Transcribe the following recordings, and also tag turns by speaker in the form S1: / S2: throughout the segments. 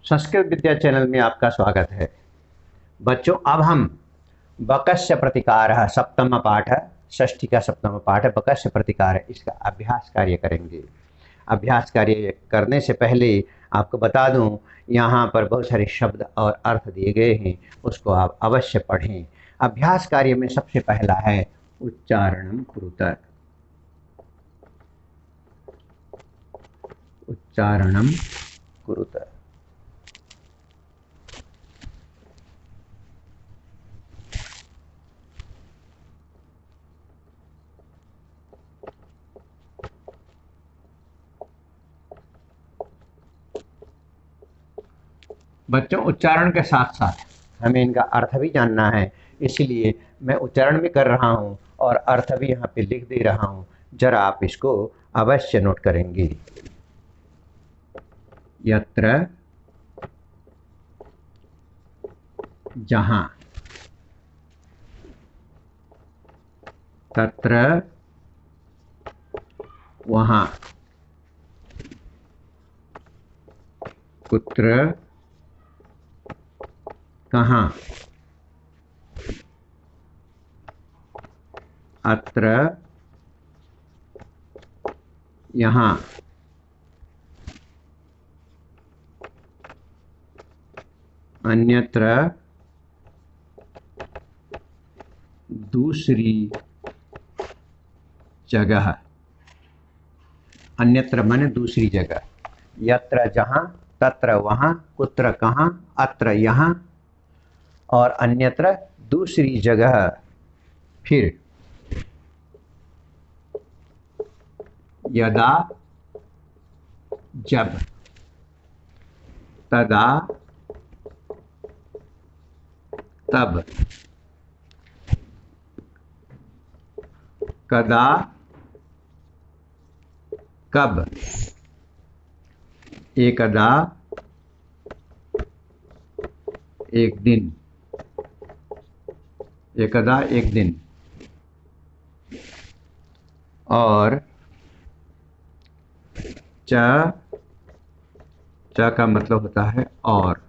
S1: संस्कृत विद्या channel में आपका स्वागत है। बच्चों, अब हम बकस्य प्रतिकारः सप्तम पाठ, षष्ठी का सप्तम पाठ है बकस्य प्रतिकार, इसका अभ्यास कार्य करेंगे। अभ्यास कार्य करने से पहले आपको बता दूं, यहाँ पर बहुत सारे शब्द और अर्थ दिए गए हैं, उसको आप अवश्य पढ़ें। अभ्यास कार्य में सबसे पहला है उच्चारणम कुरुत। उच्चारणम कुरुत। बच्चों, उच्चारण के साथ साथ हमें इनका अर्थ भी जानना है, इसलिए मैं उच्चारण भी कर रहा हूँ और अर्थ भी यहाँ पे लिख दे रहा हूँ। जरा आप इसको अवश्य नोट करेंगे। यत्र, जहाँ, तत्र, वहाँ, कुत्र, कहाँ, अत्र, यहाँ, अन्यत्र, दूसरी जगह। अन्यत्र माने दूसरी जगह। यत्र जहाँ, तत्र वहाँ, कुत्र कहाँ, अत्र यहाँ, और अन्यत्र दूसरी जगह। फिर यदा, जब, तदा, तब, कदा, कब, एकदा, एक दिन, एकदा एक दिन, और च, च का मतलब होता है और।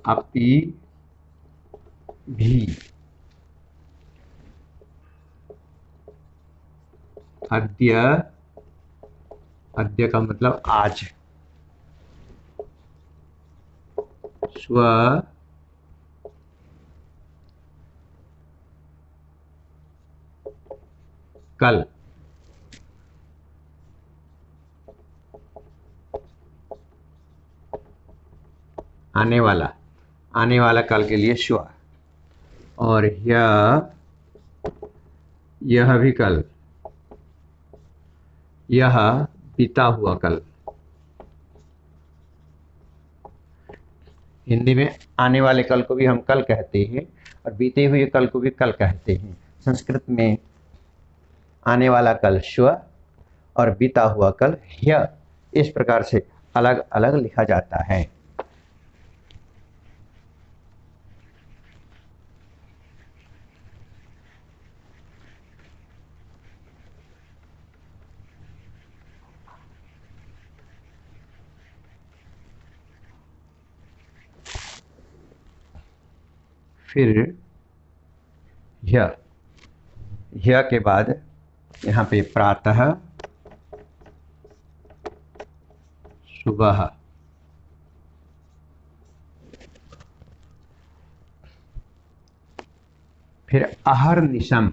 S1: अपि भी, अद्य, अद्य का मतलब आज, स्व, कल, आने वाला, आने वाला कल के लिए स्व, और यह भी कल, यह बीता हुआ कल। हिंदी में आने वाले कल को भी हम कल कहते हैं और बीते हुए कल को भी कल कहते हैं। संस्कृत में आने वाला कल श्व और बीता हुआ कल ह्य, इस प्रकार से अलग अलग लिखा जाता है। फिर ह्य के बाद यहाँ पे प्रातः, सुबह, फिर अहर्निशम,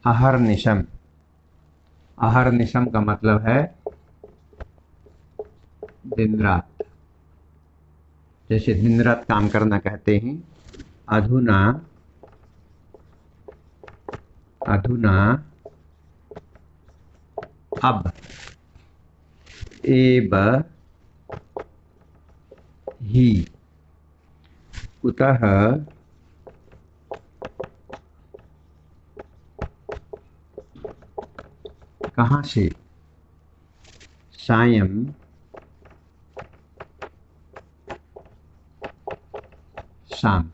S1: अहर्निशम, अहर्निशम का मतलब है दिन रात। जैसे दिन रात काम करना कहते हैं। अधुना, अधुना, अब, एव, ही, कुतः, कहाँ से, सायं, आसाम।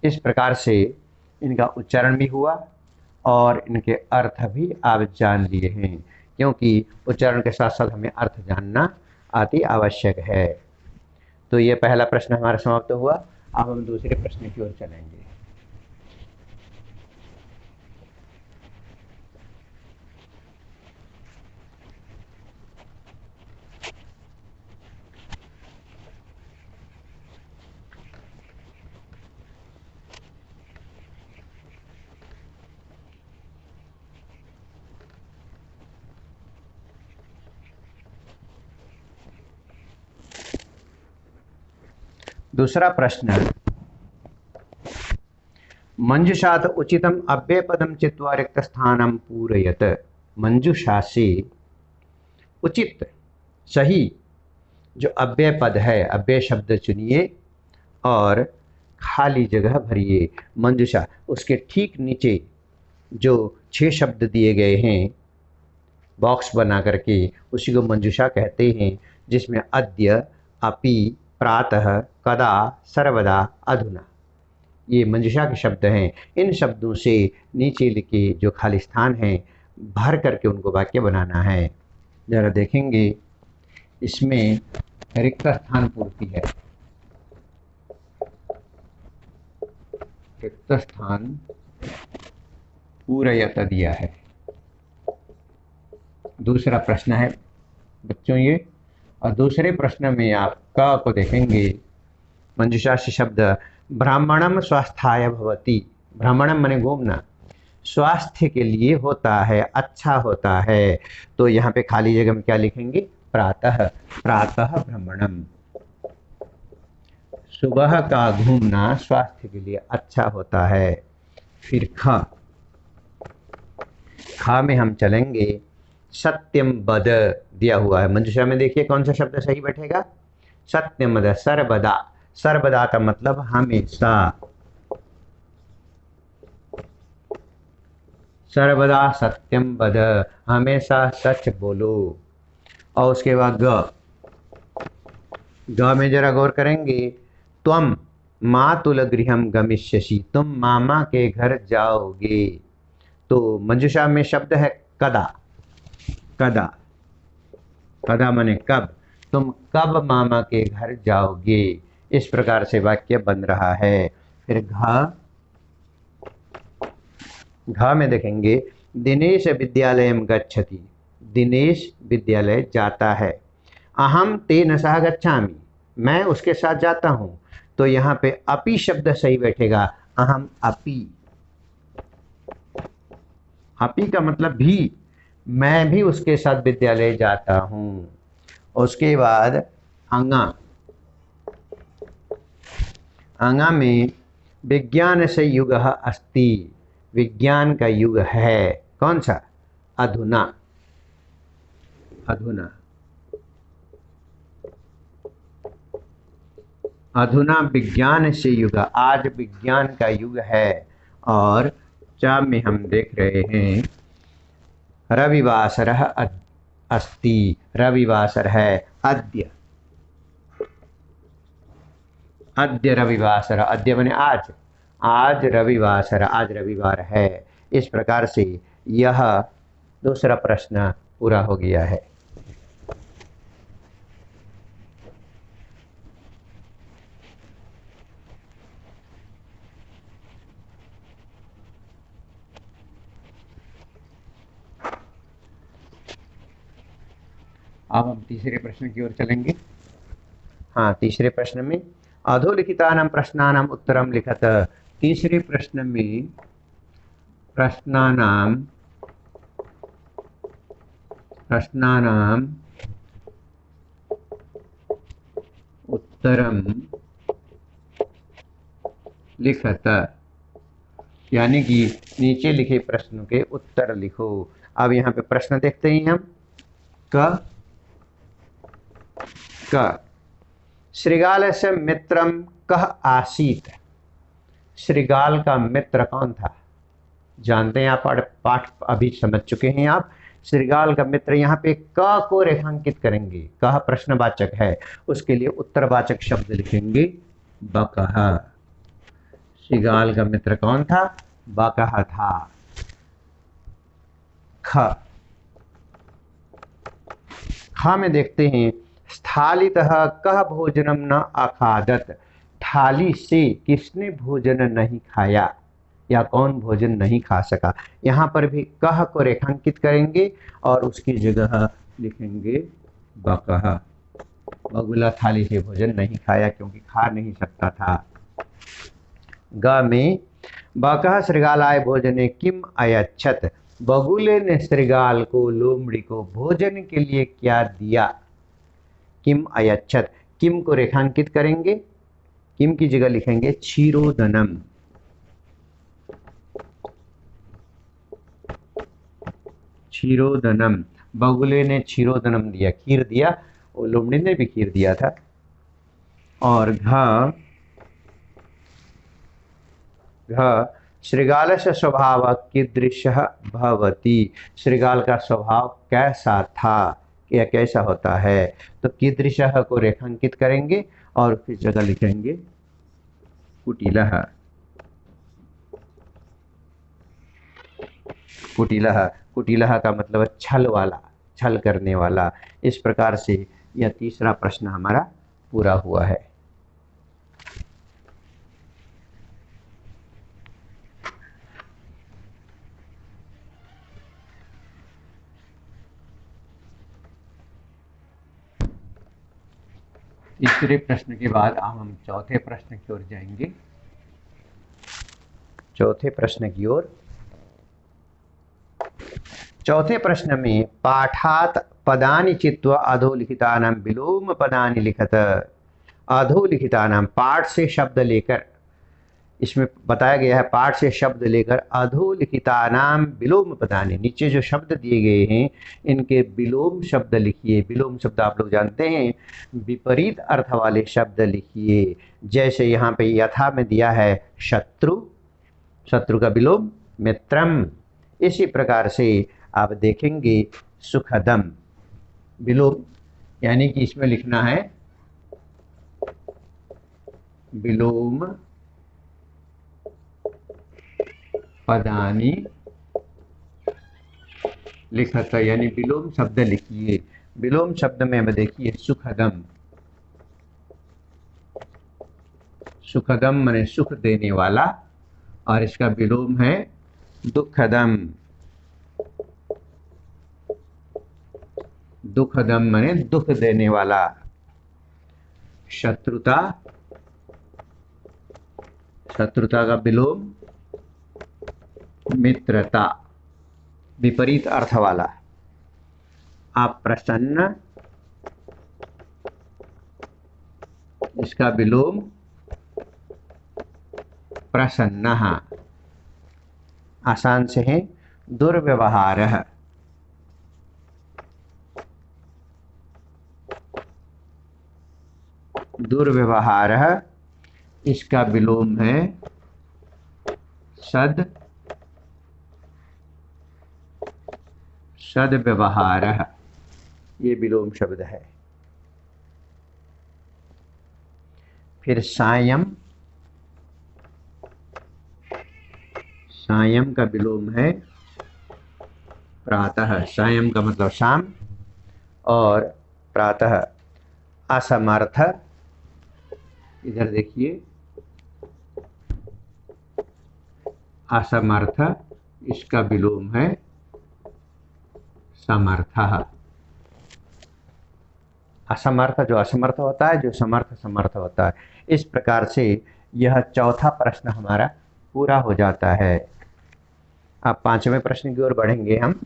S1: इस प्रकार से इनका उच्चारण भी हुआ और इनके अर्थ भी आप जान लिए हैं, क्योंकि उच्चारण के साथ साथ हमें अर्थ जानना अति आवश्यक है। तो ये पहला प्रश्न हमारा समाप्त हुआ। अब हम दूसरे प्रश्न की ओर चलेंगे। दूसरा प्रश्न, मंजुषात उचितम अव्ययपदम चित्वा रिक्त स्थानम पूरयत। मंजुषा से उचित सही जो अव्यय पद है, अव्यय शब्द चुनिए और खाली जगह भरिए। मंजुषा, उसके ठीक नीचे जो 6 शब्द दिए गए हैं बॉक्स बना करके, उसी को मंजुषा कहते हैं, जिसमें अद्य, अपि, प्रातः, कदा, सर्वदा, अधुना, ये मंजुषा के शब्द हैं। इन शब्दों से नीचे लिखे जो खाली स्थान हैं भर करके उनको वाक्य बनाना है। जरा देखेंगे, इसमें रिक्त स्थान पूर्ति है। रिक्त स्थान पूरयत दिया है। दूसरा प्रश्न है बच्चों ये, और दूसरे प्रश्न में आप क को देखेंगे। मंजुषा से शब्द ब्राह्मणम स्वास्थ्याय भवति। ब्राह्मणम माने घूमना, स्वास्थ्य के लिए होता है, अच्छा होता है। तो यहाँ पे खाली जगह में क्या लिखेंगे? प्रातः। प्रातः ब्राह्मणम, सुबह का घूमना स्वास्थ्य के लिए अच्छा होता है। फिर ख, खा में हम चलेंगे। सत्यम वद दिया हुआ है मंजुषा में, देखिए कौन सा शब्द सही बैठेगा? सत्यम वद, सर्वदा। सर्वदा का मतलब हमेशा। सर्वदा सत्यम वद, हमेशा सच बोलो। और उसके बाद ग, ग में जरा गौर करेंगे। त्वम मातुल गृहम गमिष्यसि, तुम मामा के घर जाओगे। तो मंजुषा में शब्द है कदा। कदा, कदा माने कब, तुम कब मामा के घर जाओगे। इस प्रकार से वाक्य बन रहा है। फिर घ, घ में देखेंगे। दिनेश विद्यालयम गच्छति, दिनेश विद्यालय जाता है। अहम तेन सह गच्छामि, मैं उसके साथ जाता हूँ। तो यहाँ पे अपि शब्द सही बैठेगा। अहम अपि, अपि का मतलब भी, मैं भी उसके साथ विद्यालय जाता हूँ। उसके बाद अंगा, अंगा में विज्ञान से युग अस्ति, विज्ञान का युग है। कौन सा? अधुना। अधुना, अधुना विज्ञान से युग, आज विज्ञान का युग है। और चा में हम देख रहे हैं रविवासरः अस्ति, रविवासर है। अद्य, अद्य रविवासर, अद्य माने आज, आज रविवासर, आज रविवार है। इस प्रकार से यह दूसरा प्रश्न पूरा हो गया है। अब हम तीसरे प्रश्न की ओर चलेंगे। हाँ, तीसरे प्रश्न में अधोलिखितानां प्रश्नानां उत्तरं लिखत। तीसरे प्रश्न में प्रश्नानां उत्तरं लिखत, यानी कि नीचे लिखे प्रश्न के उत्तर लिखो। अब यहाँ पे प्रश्न देखते हैं हम। क, श्रृगाल से मित्रम कह आसीत। श्रृगाल का मित्र कौन था? जानते हैं आप, पाठ अभी समझ चुके हैं आप। श्रृगाल का मित्र, यहाँ पे क को रेखांकित करेंगे। कह प्रश्नवाचक है, उसके लिए उत्तरवाचक शब्द लिखेंगे बकः। श्रृगाल का मित्र कौन था? बकः था। ख में देखते हैं, स्थालितः कः भोजनम न अखादत। थाली से किसने भोजन नहीं खाया या कौन भोजन नहीं खा सका। यहाँ पर भी कह को रेखांकित करेंगे और उसकी जगह लिखेंगे बकः। बगुला थाली से भोजन नहीं खाया क्योंकि खा नहीं सकता था। ग में बकः शृगालाय भोजने किम अयच्छत। बगुले ने शृगाल को, लोमड़ी को भोजन के लिए क्या दिया। किम अयच्छत, किम को रेखांकित करेंगे, किम की जगह लिखेंगे क्षीरोदनम। क्षीरोदनम, बगुले ने क्षीरोदनम दिया, खीर दिया, और लोमड़ी ने भी खीर दिया था। और घ शृगालस्य स्वभाव कीदृशः भवति। शृगाल का स्वभाव कैसा था या कैसा होता है। तो कीदृशः को रेखांकित करेंगे और उसकी जगह लिखेंगे कुटिलः। कुटिलः, कुटिलः का मतलब छल वाला, छल करने वाला। इस प्रकार से यह तीसरा प्रश्न हमारा पूरा हुआ है। तीसरे प्रश्न के बाद अब हम चौथे प्रश्न की ओर जाएंगे। चौथे प्रश्न की ओर, चौथे प्रश्न में पाठात पदानि चित्वा अधोलिखितानां विलोम पदानि लिखत। अधोलिखितानां, पाठ से शब्द लेकर, इसमें बताया गया है पाठ से शब्द लेकर अधोलिखितानां विलोम पदानि, नीचे जो शब्द दिए गए हैं इनके विलोम शब्द लिखिए। विलोम शब्द आप लोग जानते हैं, विपरीत अर्थ वाले शब्द लिखिए। जैसे यहाँ पे यथा में दिया है शत्रु, शत्रु का विलोम मित्रम। इसी प्रकार से आप देखेंगे सुखदम, विलोम यानी कि इसमें लिखना है विलोम पदानि लिखत, यानी विलोम शब्द लिखिए। विलोम शब्द में अब देखिए सुखदम, सुखदम माने सुख देने वाला, और इसका विलोम है दुखदम। दुखदम माने दुख देने वाला। शत्रुता, शत्रुता का विलोम मित्रता, विपरीत अर्थ वाला। अप्रसन्न, इसका विलोम प्रसन्नः। आसान से है दुर्व्यवहारः, दुर्व्यवहारः, इसका विलोम है सद, सद्व्यवहारः। ये विलोम शब्द है। फिर सायं, सायं का विलोम है प्रातः। सायं का मतलब शाम और प्रातः। असमर्थ, इधर देखिए असमर्थ, इसका विलोम है समर्थः। असमर्थ जो असमर्थ होता है, जो समर्थ समर्थ होता है। इस प्रकार से यह चौथा प्रश्न हमारा पूरा हो जाता है। अब पांचवें प्रश्न की ओर बढ़ेंगे हम।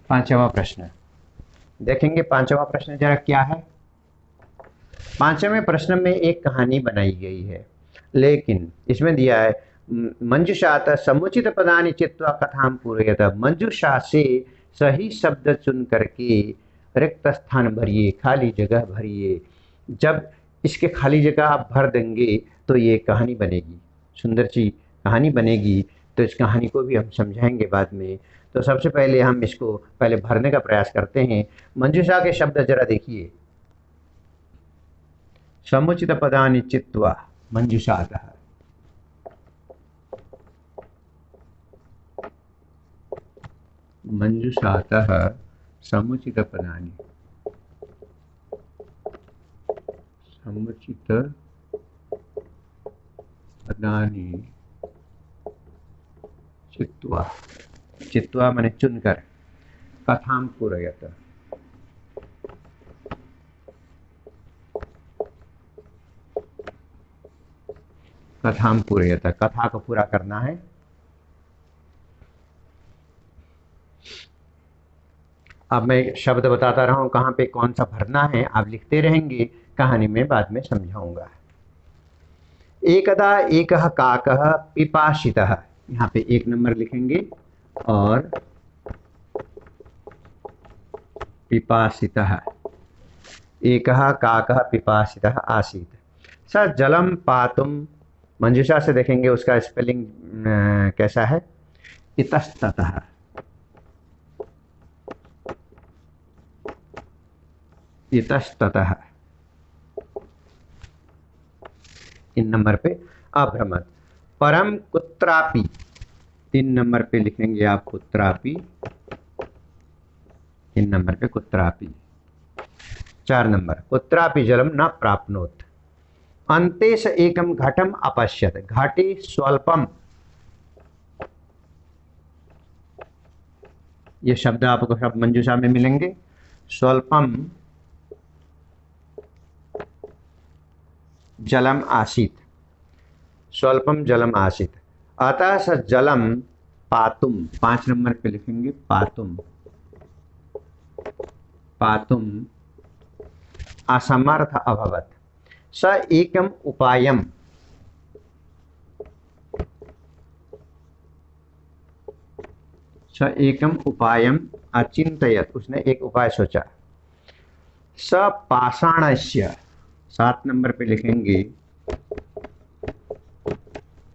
S1: पांचवा प्रश्न देखेंगे। पांचवा प्रश्न जरा क्या है। पांचवें प्रश्न में एक कहानी बनाई गई है, लेकिन इसमें दिया है मंजूषात समुचित पदानि चित्वा कथां पूरयत। मंजूषा से सही शब्द चुन करके रिक्त स्थान भरिए, खाली जगह भरिए। जब इसके खाली जगह आप भर देंगे तो ये कहानी बनेगी, सुंदर सी कहानी बनेगी। तो इस कहानी को भी हम समझाएंगे बाद में। तो सबसे पहले हम इसको पहले भरने का प्रयास करते हैं। मंजूषा के शब्द जरा देखिए। समुचित पदानि चित्वा मंजूषातः। मंजूषातः समुचित पदानि, समुचित पदानि चित्वा, चित्वा माने चुनकर, कथां पूरयत, कथां पूरयत, कथा को पूरा करना है। अब मैं शब्द बताता रहा हूं कहाँ पे कौन सा भरना है, आप लिखते रहेंगे, कहानी में बाद में समझाऊंगा। एकदा एकः काकः पिपासितः, यहाँ पे 1 नंबर लिखेंगे, और पिपासितः, एकः काकः पिपासितः आसीत्। स जलम पातुम, मंजूषा से देखेंगे उसका स्पेलिंग कैसा है। इतस्ततः, इतस्ततः, इन नंबर पे अभ्रमत। परम कुत्रापि, 3 नंबर पे लिखेंगे आप कुत्रापि, 3 नंबर पे कुत्रापि। 4 नंबर कुत्रापि जलम न प्राप्नोत। अन्ते स एकम घटम अपश्यत, घटे स्वल्पम, ये शब्द आपको सब मंजूषा में मिलेंगे। स्वल्पम जलम आसीत, स्वल्पम जलम आसीत। अतः स जलम पातुम, 5 नंबर पे लिखेंगे पातुम, पातुम असमर्थ अभवत। स एकम उपायम, स एकम उपायम अचिंतयत, उसने एक उपाय सोचा। स पाषाणस्य, 7 नंबर पे लिखेंगे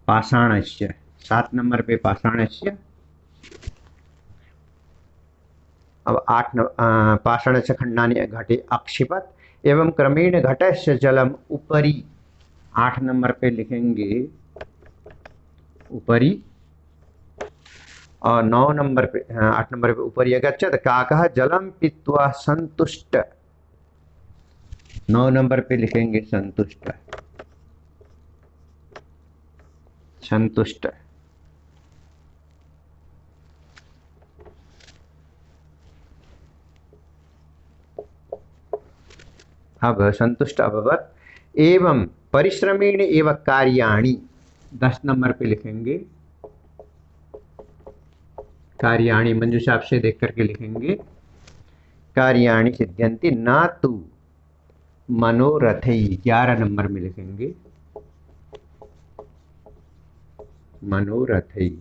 S1: पाषाणस्य, 7 नंबर पे पाषाणस्य। अब 8 पाषाणस्य खंडानि घटे अक्षिपत एवं क्रमेण घटस्य जलम उपरि, 8 नंबर पे लिखेंगे उपरि, और 9 नंबर पे 8 नंबर पे उपरि अगच्छत काकः जलम पीत्वा संतुष्ट, 9 नंबर पे लिखेंगे संतुष्ट, संतुष्ट। अब संतुष्ट अभवत एवं परिश्रमेण एवं कार्याणि, 10 नंबर पे लिखेंगे कार्याणि, मंजूषा आपसे देख करके लिखेंगे कार्याणि सिद्ध्यन्ति न तु मनोरथै, 11 नंबर में लिखेंगे मनोरथै।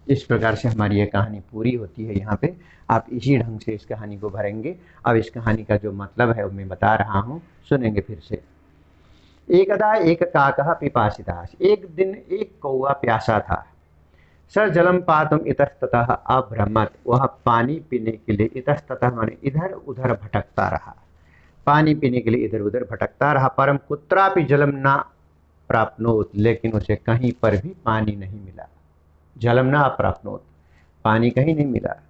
S1: इस प्रकार से हमारी यह कहानी पूरी होती है। यहाँ पे आप इसी ढंग से इस कहानी को भरेंगे। अब इस कहानी का जो मतलब है वो मैं बता रहा हूँ, सुनेंगे फिर से। एकदा एक काकः पिपासितः, एक दिन एक कौवा प्यासा था। स जलम पातुम इतस्ततः अभ्रमत, वह पानी पीने के लिए, इतस्ततः माने इधर उधर भटकता रहा, पानी पीने के लिए इधर उधर भटकता रहा। परम कुत्रापि जलम न प्राप्नोत, लेकिन उसे कहीं पर भी पानी नहीं मिला। जलम न प्राप्नोत, पानी कहीं नहीं मिला।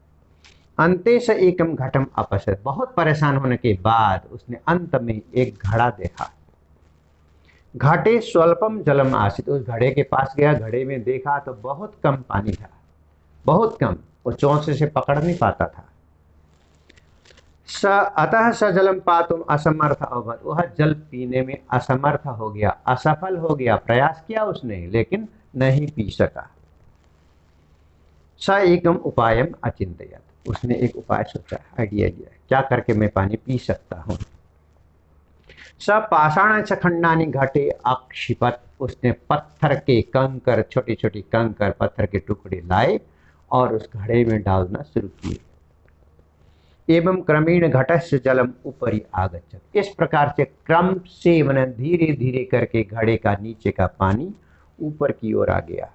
S1: अंते से एकम घटम अपश्यत, बहुत परेशान होने के बाद उसने अंत में एक घड़ा देखा। घाटे स्वल्पम जलम आसित, उस घड़े के पास गया, घड़े में देखा तो बहुत कम पानी था, बहुत कम, वो चोंच से पकड़ नहीं पाता था। स अतः स जलम पातुम असमर्थ अभवत, वह जल पीने में असमर्थ हो गया, असफल हो गया। प्रयास किया उसने लेकिन नहीं पी सका। स एकम उपायम अचिंतयत, उसने एक उपाय सोचा, आइडिया दिया, क्या करके मैं पानी पी सकता हूँ। स पाषाण च खंडानि घटे अक्षिपत, उसने पत्थर के कंकर, छोटे छोटे कंकर पत्थर के टुकड़े लाए और उस घड़े में डालना शुरू किए। एवं क्रमेण घटस्य जलम ऊपरी आगच्छति। इस प्रकार से क्रम से मैंने धीरे धीरे करके घड़े का नीचे का पानी ऊपर की ओर आ गया।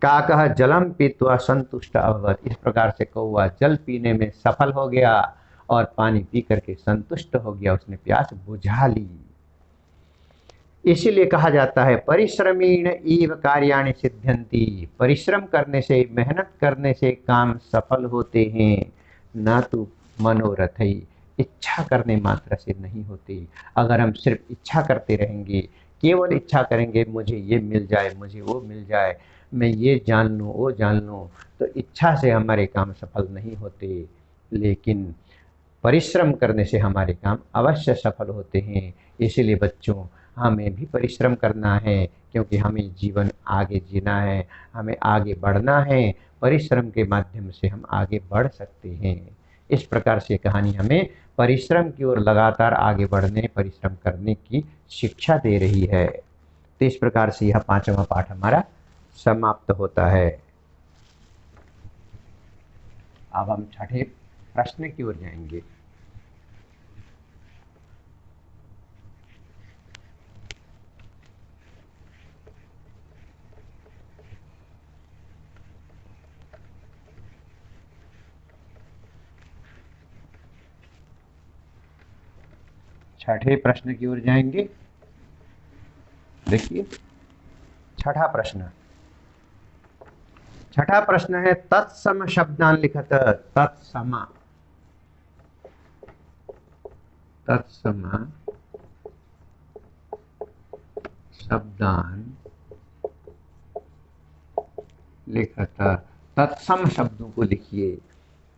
S1: काकः जलम पीत्वा संतुष्ट अभवत्। इस प्रकार से कौवा जल पीने में सफल हो गया और पानी पी करके संतुष्ट हो गया, उसने प्यास बुझा ली। इसीलिए कहा जाता है परिश्रमेण एव कार्याणि सिद्ध्यन्ति। परिश्रम करने से, मेहनत करने से काम सफल होते हैं, ना तो मनोरथ ही, इच्छा करने मात्र से नहीं होती। अगर हम सिर्फ इच्छा करते रहेंगे, केवल इच्छा करेंगे मुझे ये मिल जाए, मुझे वो मिल जाए, मैं ये जान लूँ, वो जान लूँ, तो इच्छा से हमारे काम सफल नहीं होते। लेकिन परिश्रम करने से हमारे काम अवश्य सफल होते हैं। इसीलिए बच्चों, हमें भी परिश्रम करना है, क्योंकि हमें जीवन आगे जीना है, हमें आगे बढ़ना है। परिश्रम के माध्यम से हम आगे बढ़ सकते हैं। इस प्रकार से कहानी हमें परिश्रम की ओर लगातार आगे बढ़ने, परिश्रम करने की शिक्षा दे रही है। तो इस प्रकार से यह 5वां पाठ हमारा समाप्त होता है। अब हम 6ठे प्रश्न की ओर जाएंगे। छठे प्रश्न की ओर जाएंगे। देखिए छठा प्रश्न, छठा प्रश्न है तत्सम शब्दान लिखत। तत्सम, तत्सम शब्दान लिखत। तत्सम शब्दों को लिखिए।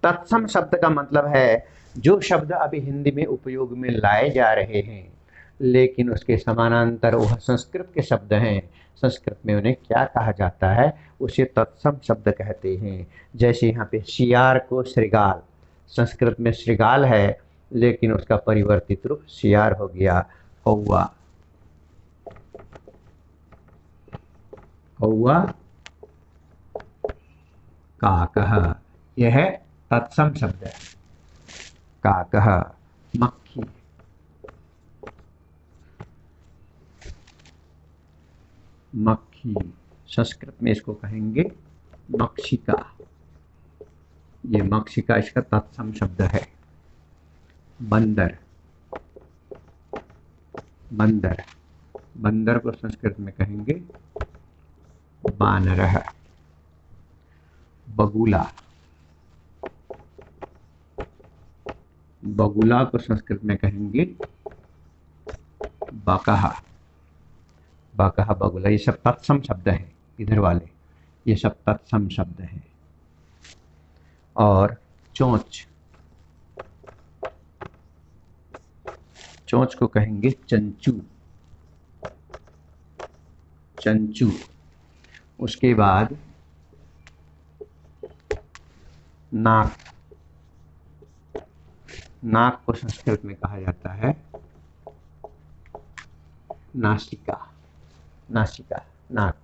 S1: तत्सम शब्द का मतलब है जो शब्द अभी हिंदी में उपयोग में लाए जा रहे हैं, लेकिन उसके समानांतर वह संस्कृत के शब्द हैं। संस्कृत में उन्हें क्या कहा जाता है, उसे तत्सम शब्द कहते हैं। जैसे यहाँ पे शियार को श्रृगाल, संस्कृत में श्रृगाल है, लेकिन उसका परिवर्तित रूप शियार हो गया। कौवा, कौवा, काकः, यह है तत्सम शब्द है। काकः, मक्खी, मक्खी, संस्कृत में इसको कहेंगे मक्षिका। ये मक्षिका इसका तत्सम शब्द है। बंदर, बंदर, बंदर को संस्कृत में कहेंगे बानरः। बगुला, बगुला को संस्कृत में कहेंगे बकः। बकः, बगुला, ये सब तत्सम शब्द हैं। इधर वाले ये सब तत्सम शब्द हैं। और चोंच, चोंच को कहेंगे चंचू, चंचू। उसके बाद नाक, नाक को संस्कृत में कहा जाता है नासिका। नासिका, नाक।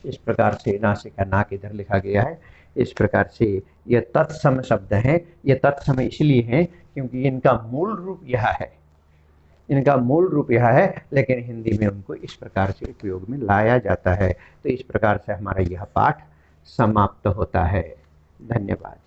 S1: इस प्रकार से नासिका, नाक इधर लिखा गया है। इस प्रकार से ये तत्सम शब्द हैं। ये तत्सम इसलिए हैं क्योंकि इनका मूल रूप यह है, इनका मूल रूप यह है, लेकिन हिंदी में उनको इस प्रकार से उपयोग में लाया जाता है। तो इस प्रकार से हमारा यह पाठ समाप्त होता है। धन्यवाद।